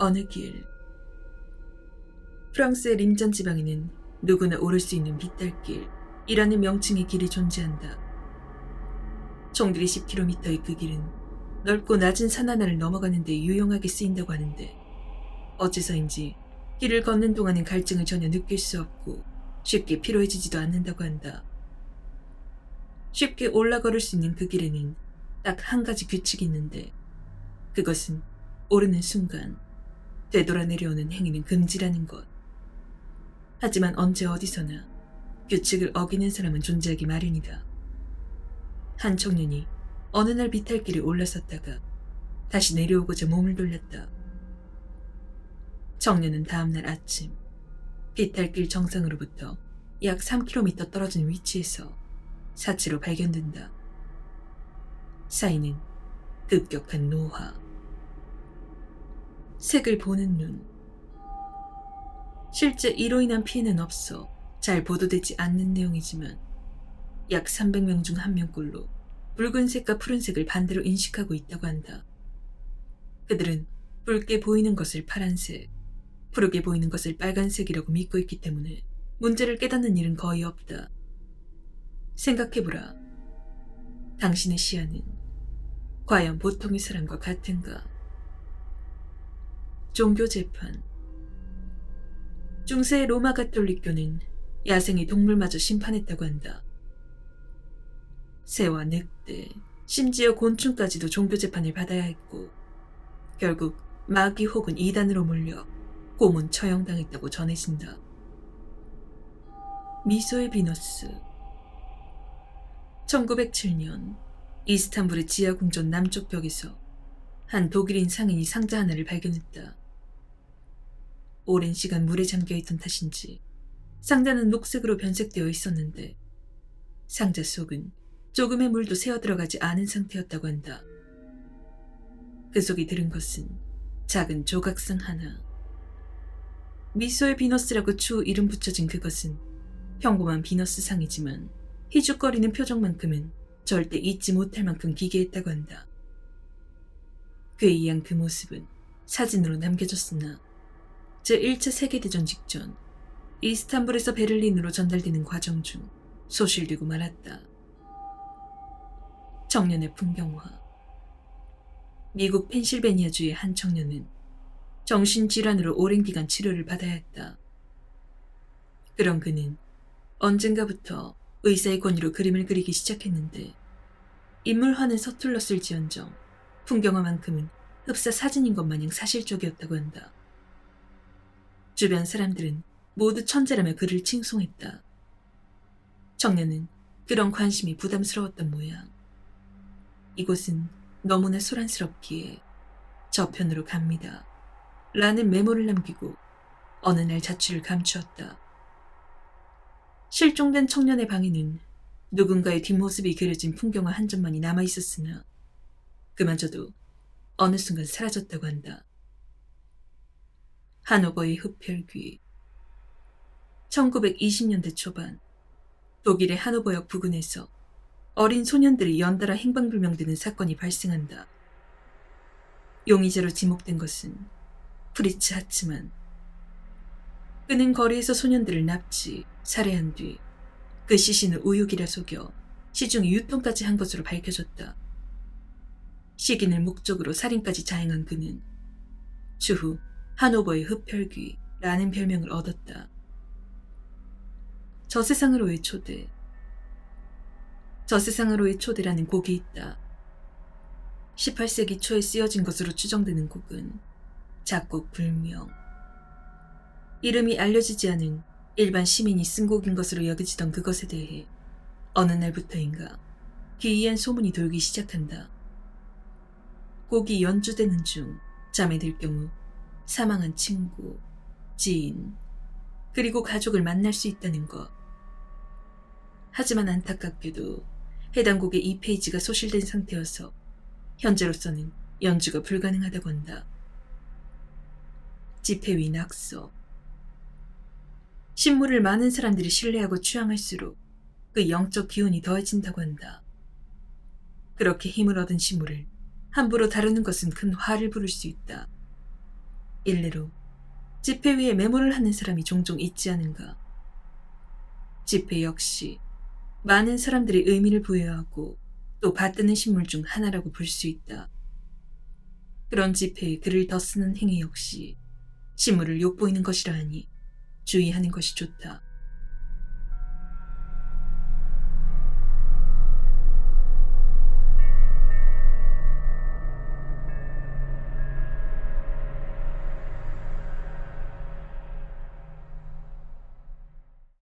어느 길. 프랑스의 림전 지방에는 누구나 오를 수 있는 빗달길이라는 명칭의 길이 존재한다. 총길이 10km의 그 길은 넓고 낮은 산 하나를 넘어가는 데 유용하게 쓰인다고 하는데, 어째서인지 길을 걷는 동안은 갈증을 전혀 느낄 수 없고 쉽게 피로해지지도 않는다고 한다. 쉽게 올라 걸을 수 있는 그 길에는 딱 한 가지 규칙이 있는데, 그것은 오르는 순간 되돌아 내려오는 행위는 금지라는 것. 하지만 언제 어디서나 규칙을 어기는 사람은 존재하기 마련이다. 한 청년이 어느 날 비탈길에 올라섰다가 다시 내려오고자 몸을 돌렸다. 청년은 다음날 아침 비탈길 정상으로부터 약 3km 떨어진 위치에서 사체로 발견된다. 사인은 급격한 노화. 색을 보는 눈. 실제 이로 인한 피해는 없어 잘 보도되지 않는 내용이지만 약 300명 중 1명꼴로 붉은색과 푸른색을 반대로 인식하고 있다고 한다. 그들은 붉게 보이는 것을 파란색, 푸르게 보이는 것을 빨간색이라고 믿고 있기 때문에 문제를 깨닫는 일은 거의 없다. 생각해보라. 당신의 시야는 과연 보통의 사람과 같은가? 종교 재판. 중세의 로마 가톨릭교는 야생의 동물마저 심판했다고 한다. 새와 늑대, 심지어 곤충까지도 종교 재판을 받아야 했고, 결국 마귀 혹은 이단으로 몰려 고문 처형당했다고 전해진다. 미소의 비너스. 1907년 이스탄불의 지하 궁전 남쪽 벽에서 한 독일인 상인이 상자 하나를 발견했다. 오랜 시간 물에 잠겨있던 탓인지 상자는 녹색으로 변색되어 있었는데 상자 속은 조금의 물도 새어 들어가지 않은 상태였다고 한다. 그 속에 들은 것은 작은 조각상 하나. 미소의 비너스라고 추후 이름 붙여진 그것은 평범한 비너스상이지만 희죽거리는 표정만큼은 절대 잊지 못할 만큼 기괴했다고 한다. 괴이한 그 모습은 사진으로 남겨졌으나 제1차 세계대전 직전 이스탄불에서 베를린으로 전달되는 과정 중 소실되고 말았다. 청년의 풍경화. 미국 펜실베니아주의 한 청년은 정신질환으로 오랜 기간 치료를 받아야 했다. 그런 그는 언젠가부터 의사의 권유로 그림을 그리기 시작했는데 인물화는 서툴렀을지언정 풍경화만큼은 흡사 사진인 것 마냥 사실적이었다고 한다. 주변 사람들은 모두 천재라며 그를 칭송했다. 청년은 그런 관심이 부담스러웠던 모양. 이곳은 너무나 소란스럽기에 저편으로 갑니다. 라는 메모를 남기고 어느 날 자취를 감추었다. 실종된 청년의 방에는 누군가의 뒷모습이 그려진 풍경화 한 점만이 남아있었으나 그마저도 어느 순간 사라졌다고 한다. 하노버의 흡혈귀. 1920년대 초반 독일의 하노버역 부근에서 어린 소년들이 연달아 행방불명되는 사건이 발생한다. 용의자로 지목된 것은 프리츠 하츠만. 그는 거리에서 소년들을 납치, 살해한 뒤 그 시신을 우육이라 속여 시중에 유통까지 한 것으로 밝혀졌다. 시긴을 목적으로 살인까지 자행한 그는 추후 하노버의 흡혈귀라는 별명을 얻었다. 저세상으로의 초대. 저세상으로의 초대라는 곡이 있다. 18세기 초에 쓰여진 것으로 추정되는 곡은 작곡 불명. 이름이 알려지지 않은 일반 시민이 쓴 곡인 것으로 여겨지던 그것에 대해 어느 날부터인가 기이한 소문이 돌기 시작한다. 곡이 연주되는 중 잠에 들 경우 사망한 친구, 지인, 그리고 가족을 만날 수 있다는 것. 하지만 안타깝게도 해당 곡의 2페이지가 소실된 상태여서 현재로서는 연주가 불가능하다고 한다. 지폐 위 낙서. 신물을 많은 사람들이 신뢰하고 추앙할수록 그 영적 기운이 더해진다고 한다. 그렇게 힘을 얻은 신물을 함부로 다루는 것은 큰 화를 부를 수 있다. 일례로 지폐 위에 메모를 하는 사람이 종종 있지 않은가. 지폐 역시 많은 사람들이 의미를 부여하고 또 받드는 식물 중 하나라고 볼 수 있다. 그런 지폐에 글을 더 쓰는 행위 역시 식물을 욕보이는 것이라 하니 주의하는 것이 좋다.